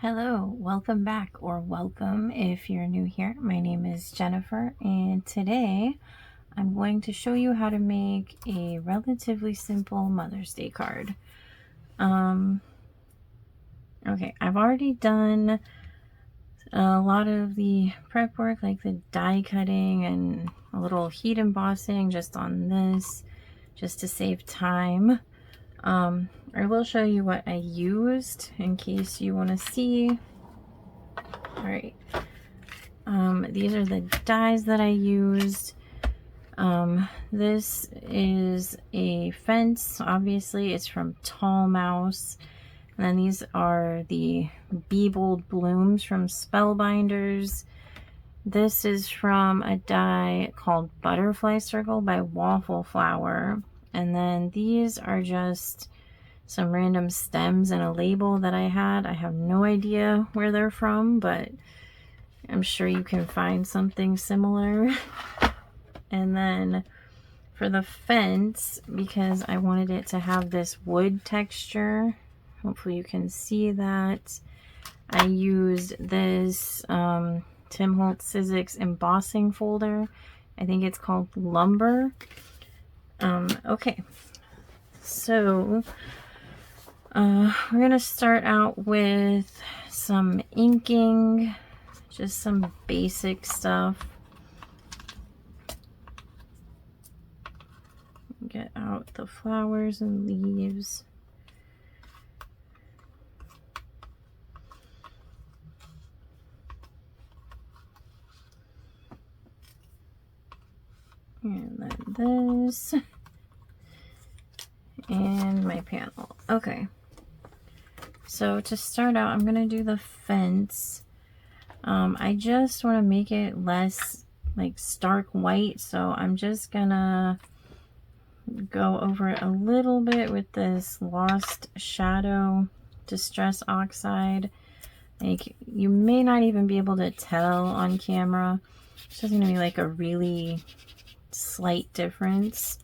Hello, welcome back, or welcome if you're new here. My name is Jennifer, and today I'm going to show you how to make a relatively simple Mother's Day card. Okay, I've already done a lot of the prep work, like the die cutting and a little heat embossing just on this, just to save time. I will show you what I used in case you want to see. All right. These are the dies that I used. This is a fence. Obviously, it's from Tall Mouse. And then these are the Beebled Blooms from Spellbinders. This is from a die called Butterfly Circle by Waffle Flower. And then these are just some random stems and a label that I had. I have no idea where they're from, but I'm sure you can find something similar. And then for the fence, because I wanted it to have this wood texture, hopefully you can see that, I used this Tim Holtz Sizzix embossing folder. I think it's called Lumber. Okay, so we're gonna start out with some inking, just some basic stuff. Get out the flowers and leaves. And then this. And my panel. Okay. So to start out, I'm going to do the fence. I just want to make it less like stark white. So I'm just going to go over it a little bit with this Lost Shadow Distress Oxide. Like, you may not even be able to tell on camera. It's just going to be like a really slight difference.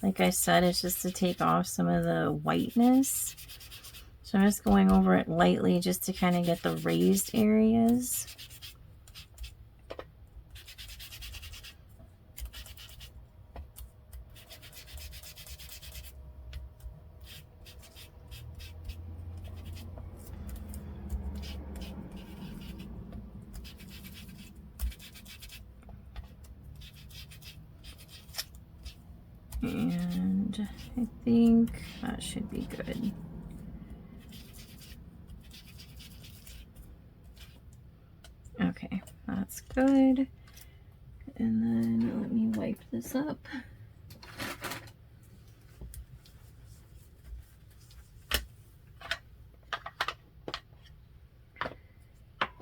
Like I said, it's just to take off some of the whiteness. So I'm just going over it lightly just to kind of get the raised areas. And I think that should be good. Okay, that's good. And then let me wipe this up.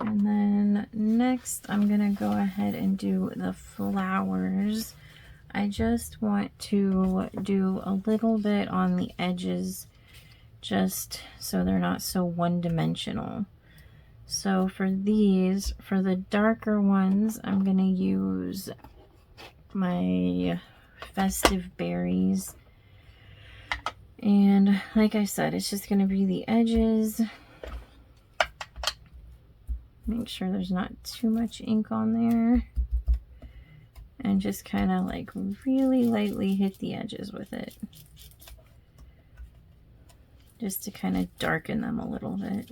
And then next I'm gonna go ahead and do the flowers. I just want to do a little bit on the edges just so they're not so one-dimensional. So for these, for the darker ones, I'm going to use my Festive Berries. And like I said, it's just going to be the edges. Make sure there's not too much ink on there. And just kind of like really lightly hit the edges with it. Just to kind of darken them a little bit.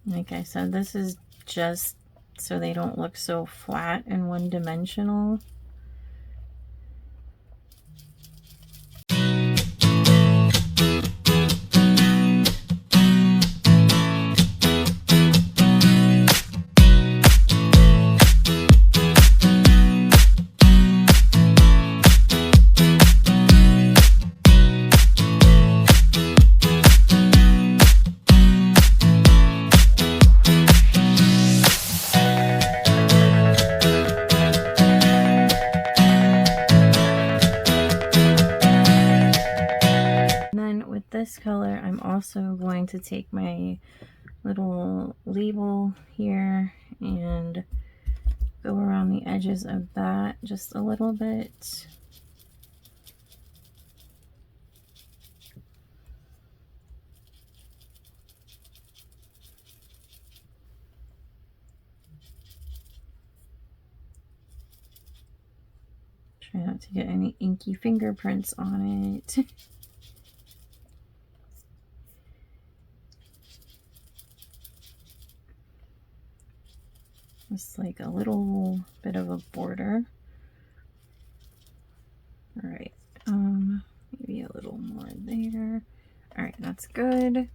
Like I said, this is just so they don't look so flat and one-dimensional. This color, I'm also going to take my little label here and go around the edges of that just a little bit. Try not to get any inky fingerprints on it. Just like a little bit of a border. All right, maybe a little more there. All right, that's good.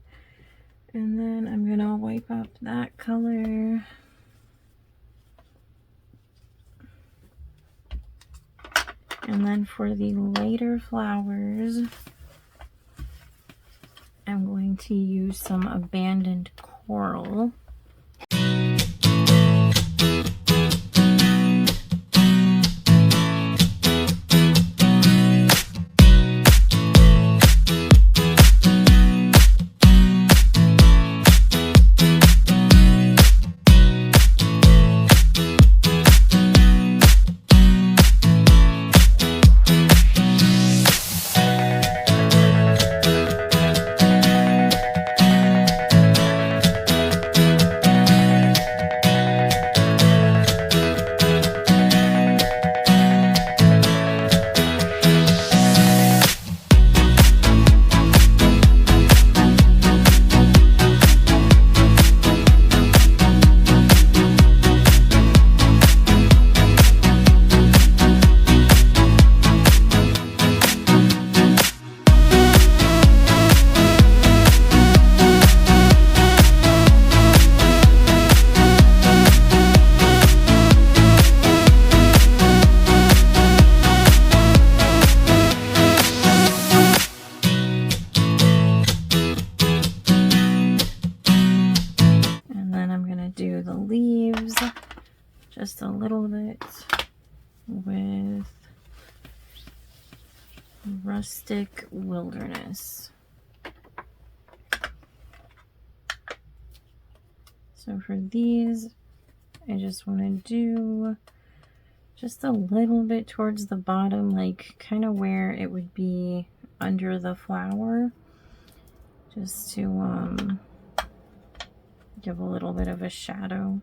And then I'm gonna wipe up that color. And then for the lighter flowers, I'm going to use some abandoned coral. Do the leaves just a little bit with Rustic Wilderness. So for these, I just want to do just a little bit towards the bottom, like kind of where it would be under the flower, just to give a little bit of a shadow.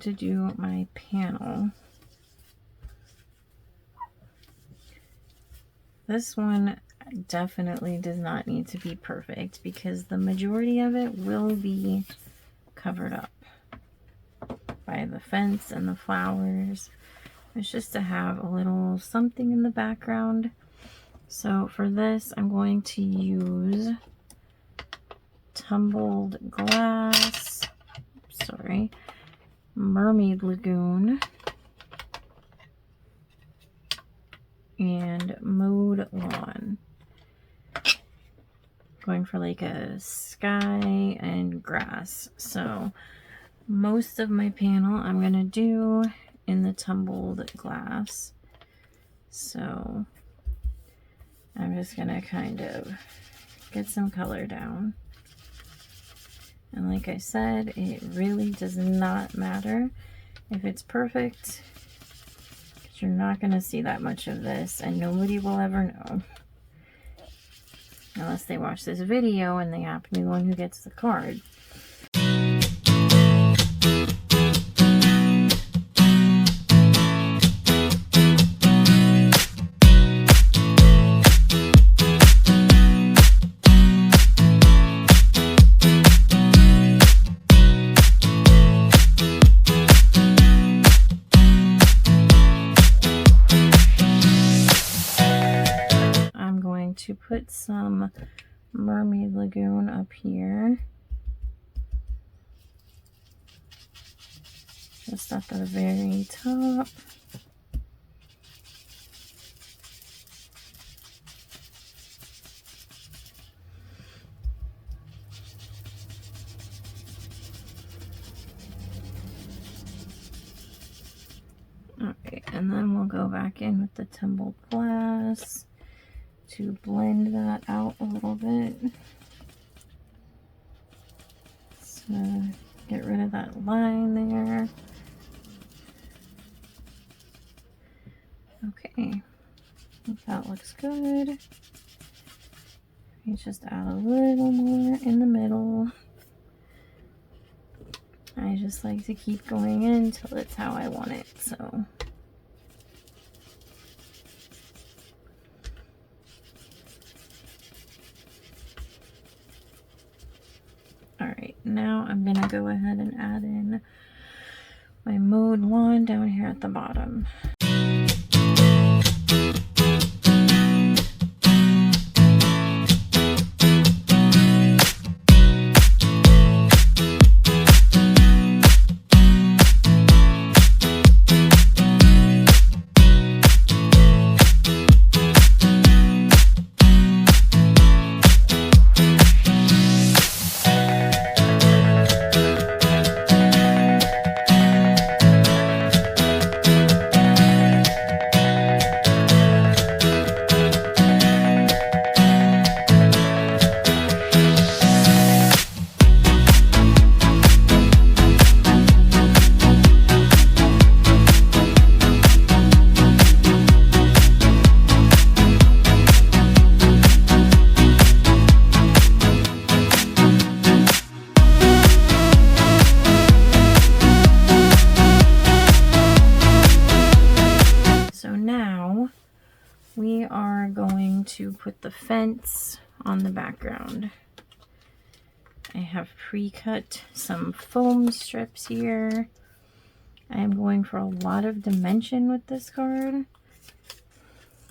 To do my panel. This one definitely does not need to be perfect because the majority of it will be covered up by the fence and the flowers. It's just to have a little something in the background. So for this, I'm going to use tumbled glass, Mermaid Lagoon, and mowed lawn. Going for like a sky and grass. So most of my panel I'm going to do in the tumbled glass. So I'm just going to kind of get some color down. And like I said, it really does not matter if it's perfect, because you're not going to see that much of this, and nobody will ever know. Unless they watch this video and they happen to be the one who gets the card. to put some Mermaid Lagoon up here. Just at the very top. Okay, and then we'll go back in with the tumbled glass to blend that out a little bit. So get rid of that line there. Okay, I think that looks good. You just add a little more in the middle. I just like to keep going in until it's how I want it, so. Alright, now I'm gonna go ahead and add in my mode 1 down here at the bottom. We are going to put the fence on the background. I have pre-cut some foam strips here. I am going for a lot of dimension with this card,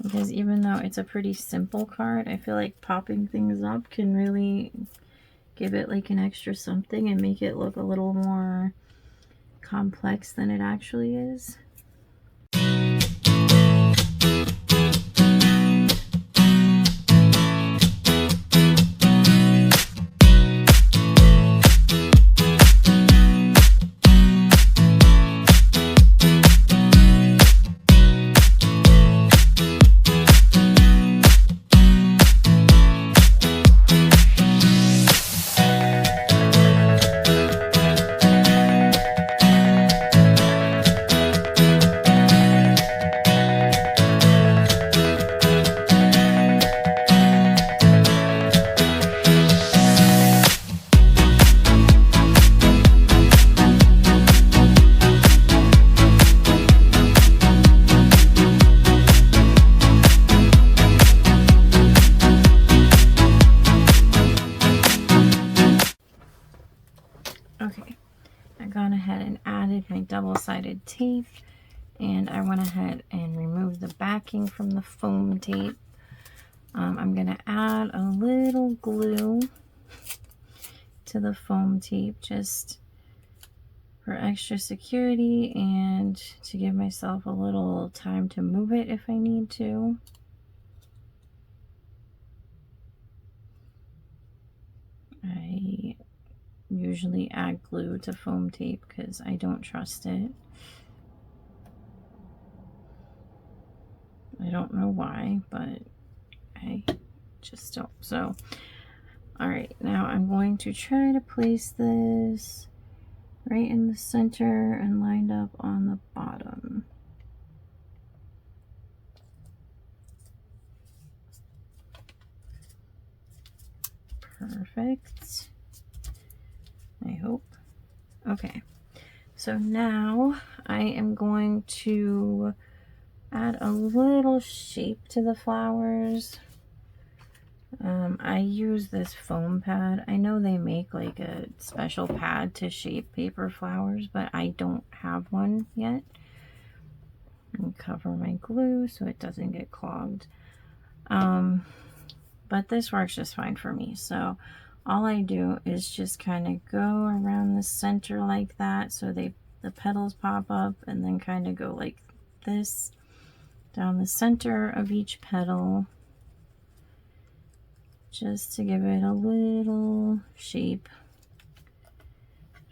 because even though it's a pretty simple card, I feel like popping things up can really give it like an extra something and make it look a little more complex than it actually is. Okay, I gone ahead and added my double-sided tape, and I went ahead and removed the backing from the foam tape. I'm going to add a little glue to the foam tape just for extra security and to give myself a little time to move it if I need to. I usually add glue to foam tape because I don't trust it. I don't know why, but I just don't. So, alright, now I'm going to try to place this right in the center and lined up on the bottom. Perfect. I hope. Okay, so now I am going to add a little shape to the flowers. I use this foam pad. I know they make like a special pad to shape paper flowers, but I don't have one yet. And cover my glue so it doesn't get clogged. but this works just fine for me. So all I do is just kind of go around the center like that, so the petals pop up, and then kind of go like this down the center of each petal, just to give it a little shape,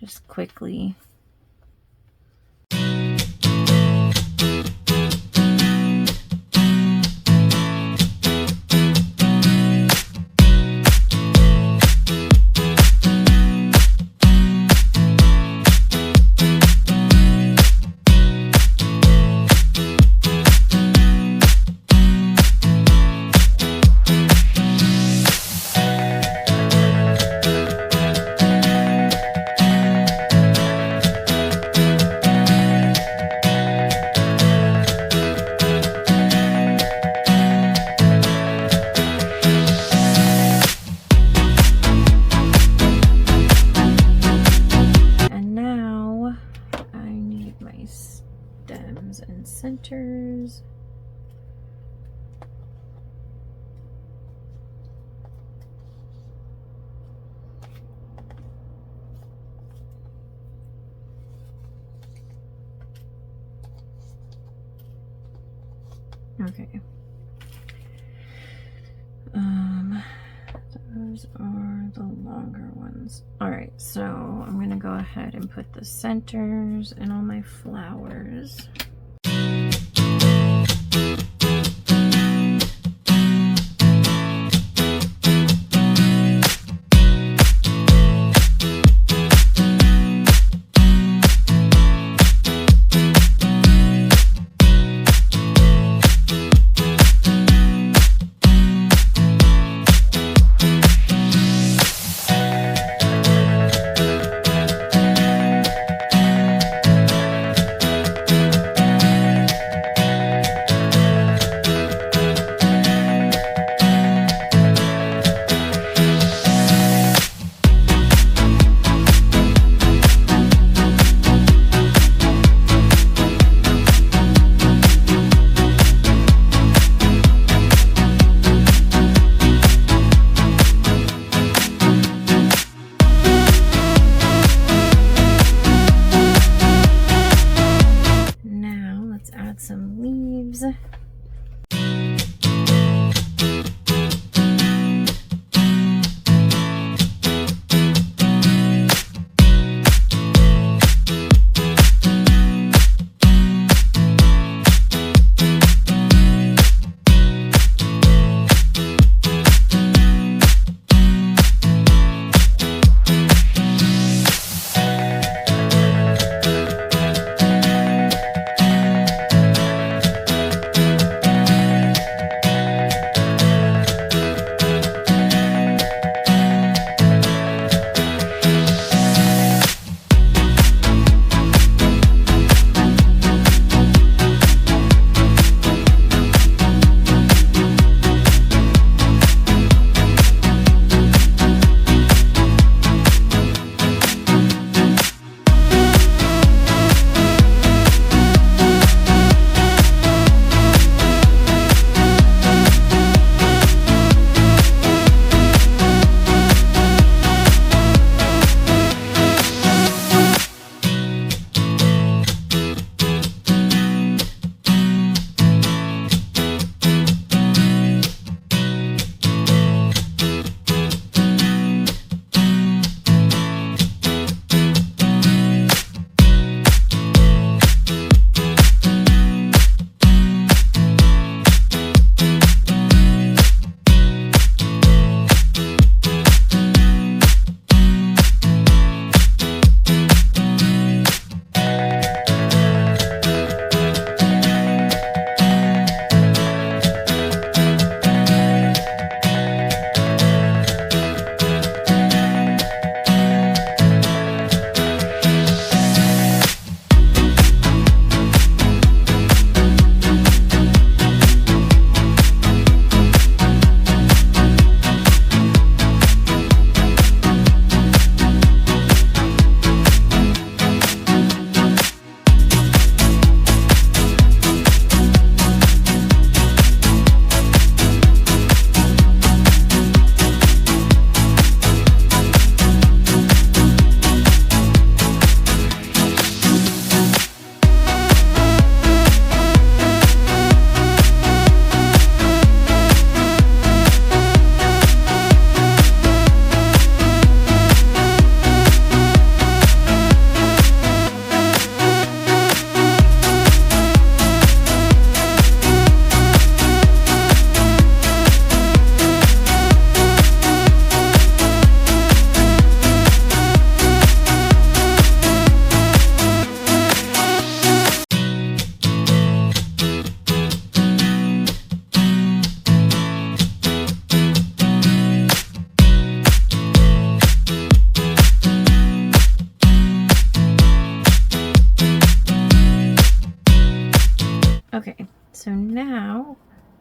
just quickly. Stems and centers. Okay. Those are the longer ones. All right, so I'm going to go ahead and put the centers in all my flowers.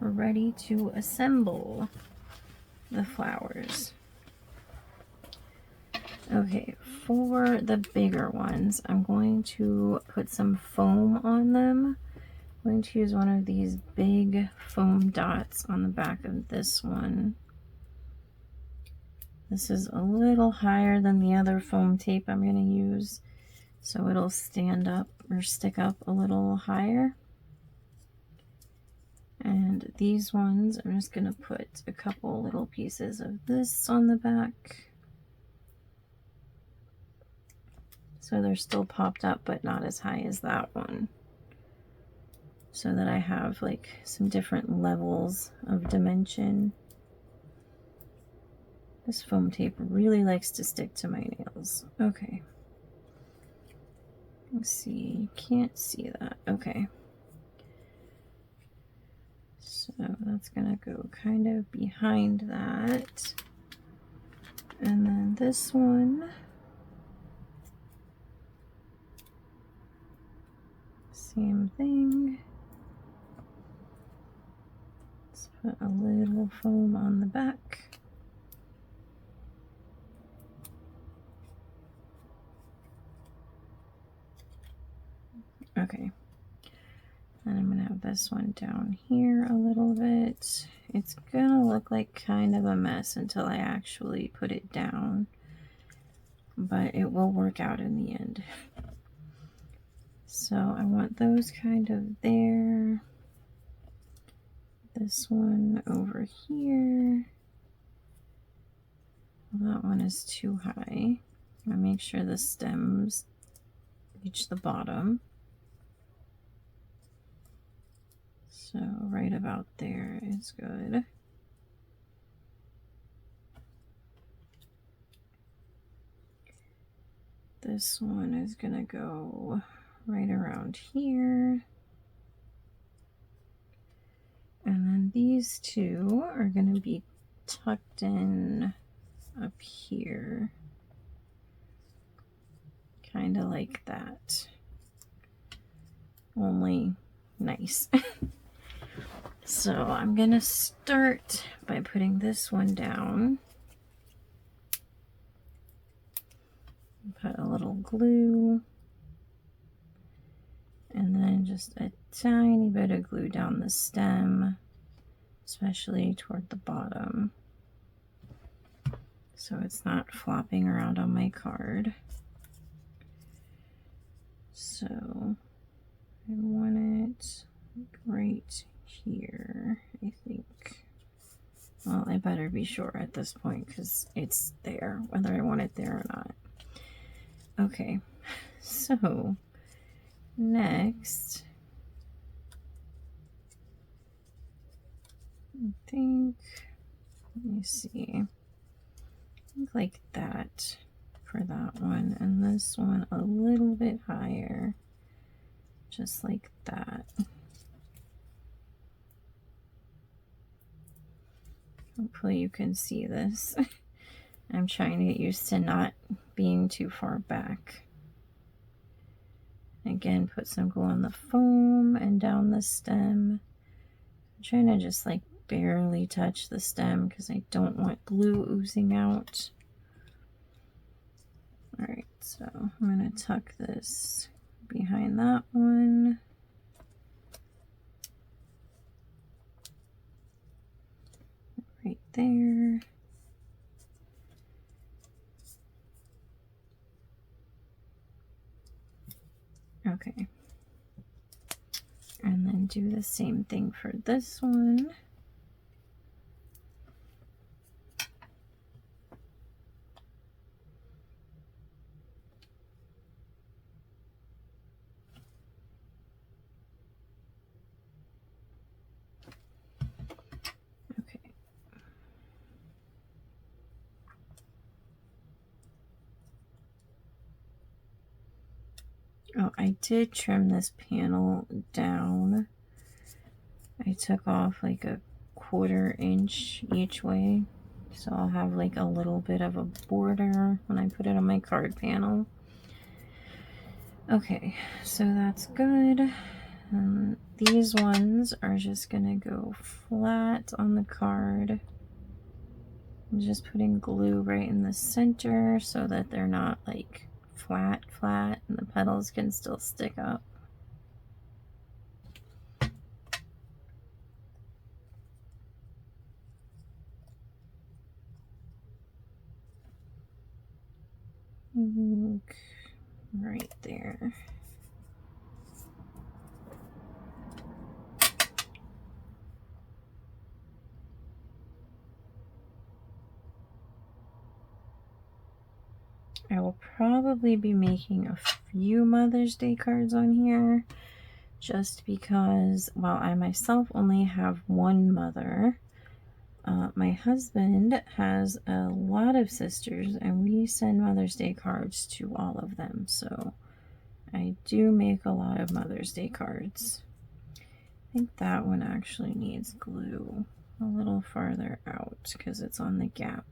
we're ready to assemble the flowers. Okay, for the bigger ones, I'm going to put some foam on them. I'm going to use one of these big foam dots on the back of this one. This is a little higher than the other foam tape I'm going to use, so it'll stand up or stick up a little higher. And these ones, I'm just going to put a couple little pieces of this on the back. So they're still popped up, but not as high as that one. So that I have like some different levels of dimension. This foam tape really likes to stick to my nails. Okay. Let's see, you can't see that. Okay. So that's gonna go kind of behind that. And then this one. Same thing. Let's put a little foam on the back. Okay. And I'm gonna have this one down here a little bit. It's gonna look like kind of a mess until I actually put it down, but it will work out in the end. So I want those kind of there. This one over here. Well, that one is too high. I make sure the stems reach the bottom. So right about there is good. This one is gonna go right around here. And then these two are gonna be tucked in up here. Kind of like that. Only nice. So I'm gonna start by putting this one down. Put a little glue. And then just a tiny bit of glue down the stem, especially toward the bottom, so it's not flopping around on my card. So I want it right here, I think. Well, I better be sure at this point because it's there, whether I want it there or not. Okay, so next, I think, let me see, I think like that for that one, and this one a little bit higher, just like that. Hopefully you can see this. I'm trying to get used to not being too far back. Again, put some glue on the foam and down the stem. I'm trying to just like barely touch the stem because I don't want glue oozing out. All right, so I'm gonna tuck this behind that one. Right there. Okay. And then do the same thing for this one. Okay. Oh, I did trim this panel down. I took off like a 1/4 inch each way, so I'll have like a little bit of a border when I put it on my card panel. Okay, so that's good. these ones are just gonna go flat on the card. I'm just putting glue right in the center so that they're not like flat and the petals can still stick up. Right there. I will probably be making a few Mother's Day cards on here just because, while I myself only have one mother, my husband has a lot of sisters and we send Mother's Day cards to all of them. So I do make a lot of Mother's Day cards. I think that one actually needs glue a little farther out because it's on the gap.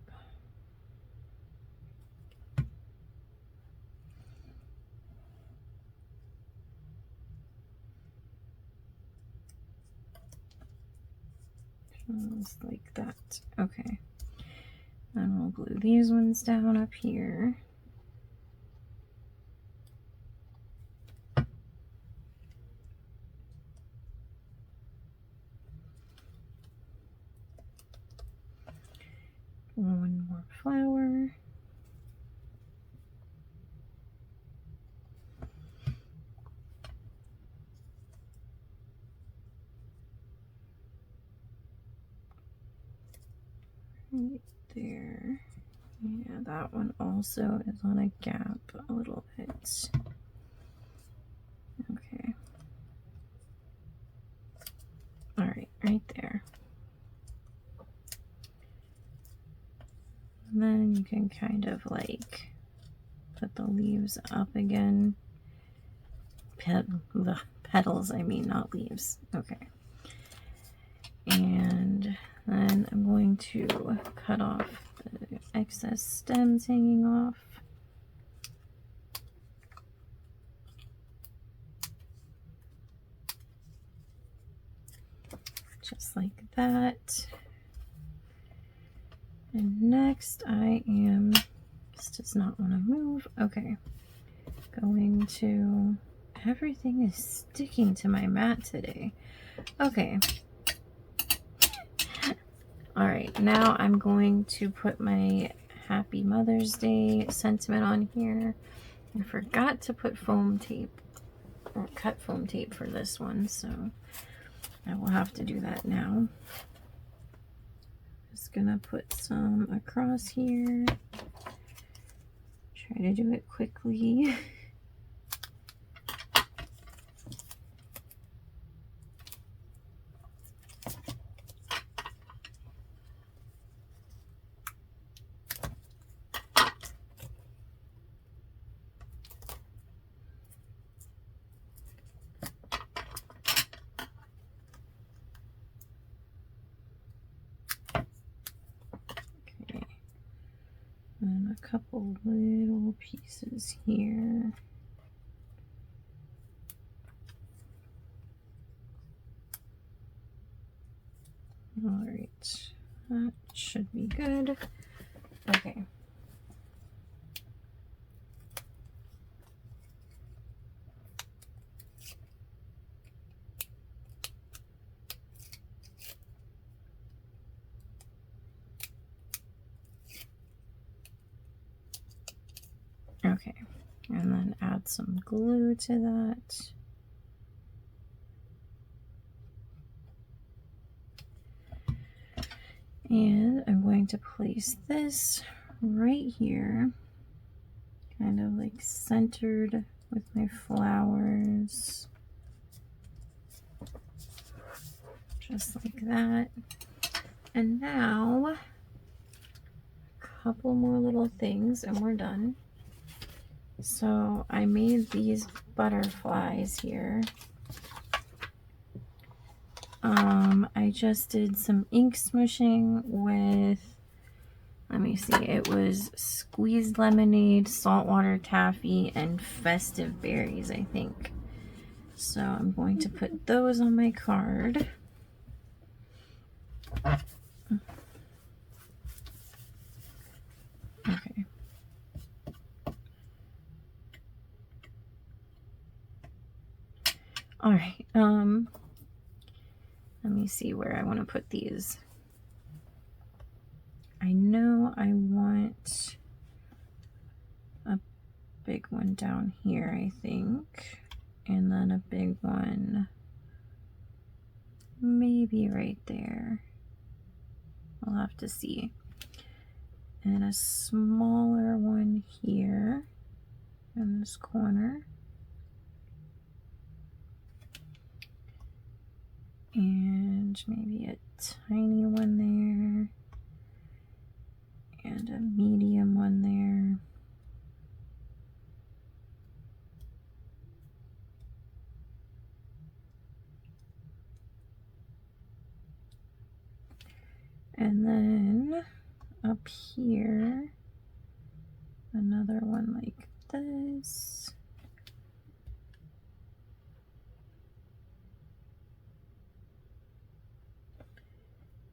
Just like that. Okay. Then we'll glue these ones down up here. One more flower. Right there. Yeah, that one also is on a gap a little bit. Okay. All right, right there. And then you can kind of like put the leaves up again. The petals, I mean, not leaves. Okay. And then I'm going to cut off the excess stems hanging off. Just like that. And next I am, this does not want to move. Okay. Going to, everything is sticking to my mat today. Okay. All right, now I'm going to put my Happy Mother's Day sentiment on here. I forgot to put foam tape or cut foam tape for this one, so I will have to do that now. Just gonna put some across here. Try to do it quickly. And a couple little pieces here. All right, that should be good. Okay. Okay, and then add some glue to that. And I'm going to place this right here, kind of like centered with my flowers. Just like that. And now, a couple more little things and we're done. So I made these butterflies here. I just did some ink smooshing with, let me see, it was squeezed lemonade, saltwater taffy, and festive berries, I think. So I'm going to put those on my card. Okay. All right. Let me see where I want to put these. I know I want a big one down here, I think, and then a big one maybe right there. I'll have to see. And a smaller one here in this corner. And maybe a tiny one there. And a medium one there. And then up here, another one like this.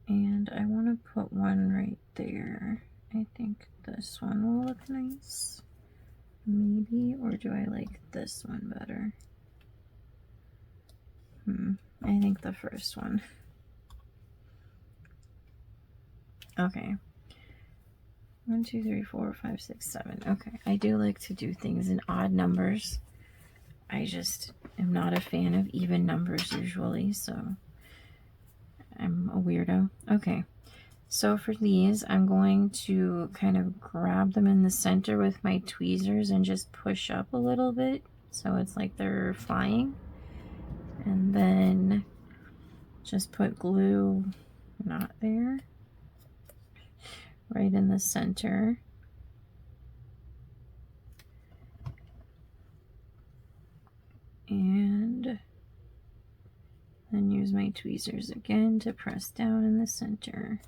And I want to put one right there. I think this one will look nice. Maybe, or do I like this one better? I think the first one. Okay. 1, 2, 3, 4, 5, 6, 7. Okay. I do like to do things in odd numbers. I just am not a fan of even numbers usually, so I'm a weirdo. Okay. So for these, I'm going to kind of grab them in the center with my tweezers and just push up a little bit so it's like they're flying. And then just put glue, not there, right in the center. And then use my tweezers again to press down in the center.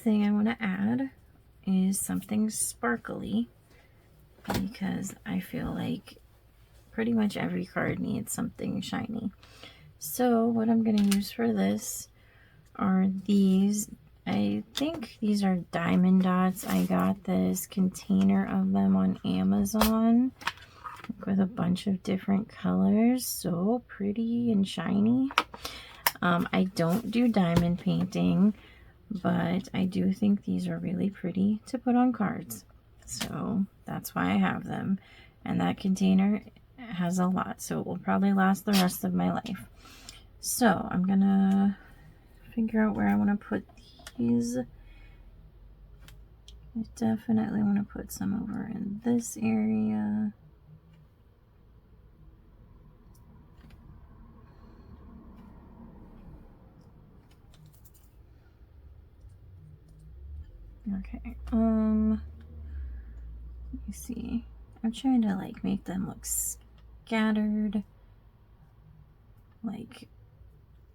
Thing I want to add is something sparkly, because I feel like pretty much every card needs something shiny. So what I'm going to use for this are these. I think these are diamond dots. I got this container of them on Amazon with a bunch of different colors. So pretty and shiny. I don't do diamond painting, but I do think these are really pretty to put on cards. So that's why I have them. And that container has a lot, so it will probably last the rest of my life. So I'm gonna figure out where I want to put these. I definitely want to put some over in this area. Okay, let me see. I'm trying to like make them look scattered, like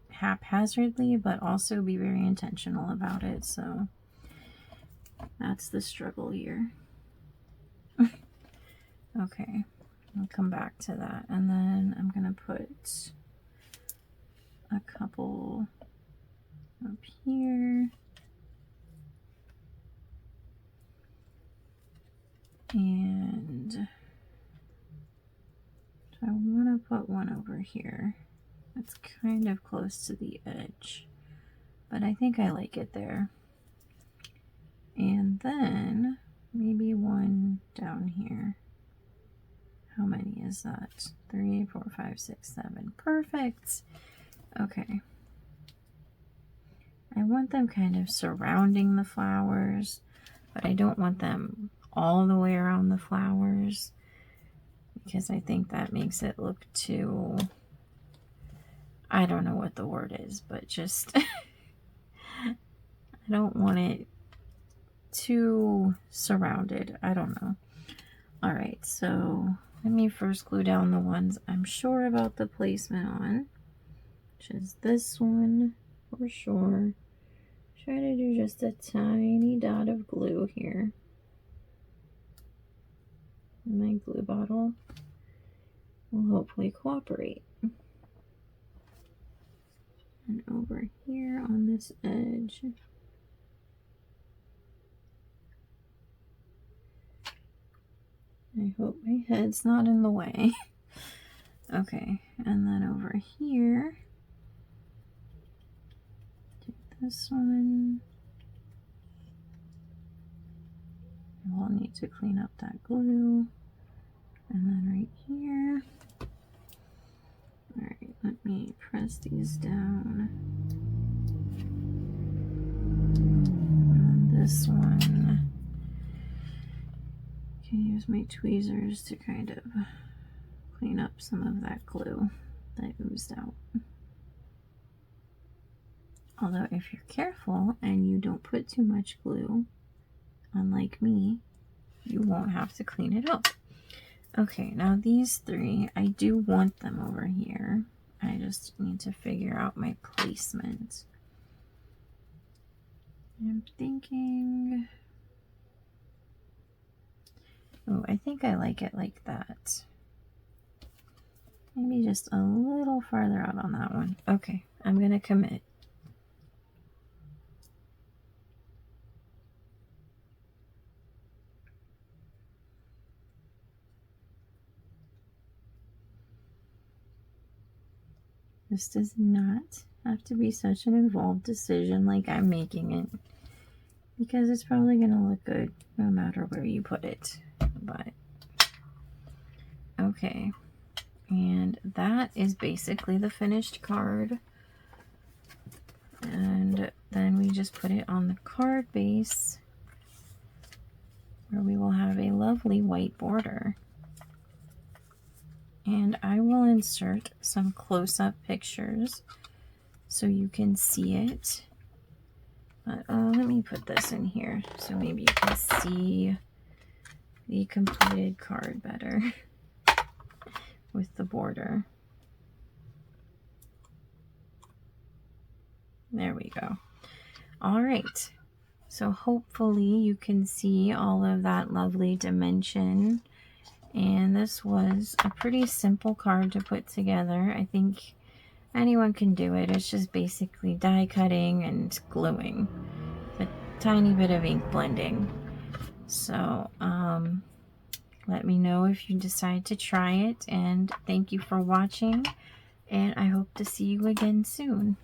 haphazardly, but also be very intentional about it. So that's the struggle here. Okay, I'll come back to that. And then I'm going to put a couple up here. And so I want to put one over here. It's kind of close to the edge, but I think I like it there. And then maybe one down here. How many is that? 3, 4, 5, 6, 7. Perfect. Okay. I want them kind of surrounding the flowers, but I don't want them all the way around the flowers because I think that makes it look too, I don't know what the word is, but just I don't want it too surrounded. I don't know. All right, so let me first glue down the ones I'm sure about the placement on, which is this one for sure. Try to do just a tiny dot of glue here. My glue bottle will hopefully cooperate. And over here on this edge, I hope my head's not in the way. Okay, and then over here, take this one. We'll need to clean up that glue. And then right here. All right, let me press these down. And this one, I can use my tweezers to kind of clean up some of that glue that oozed out. Although if you're careful and you don't put too much glue, unlike me, you won't have to clean it up. Okay, now these three, I do want them over here. I just need to figure out my placement. I'm thinking, oh, I think I like it like that. Maybe just a little farther out on that one. Okay, I'm gonna commit. This does not have to be such an involved decision like I'm making it, because it's probably going to look good no matter where you put it. But okay, and that is basically the finished card. And then we just put it on the card base where we will have a lovely white border. And I will insert some close-up pictures so you can see it. But let me put this in here so maybe you can see the completed card better with the border. There we go. All right. So hopefully you can see all of that lovely dimension. And this was a pretty simple card to put together. I think anyone can do it. It's just basically die cutting and gluing. A tiny bit of ink blending. So let me know if you decide to try it. And thank you for watching. And I hope to see you again soon.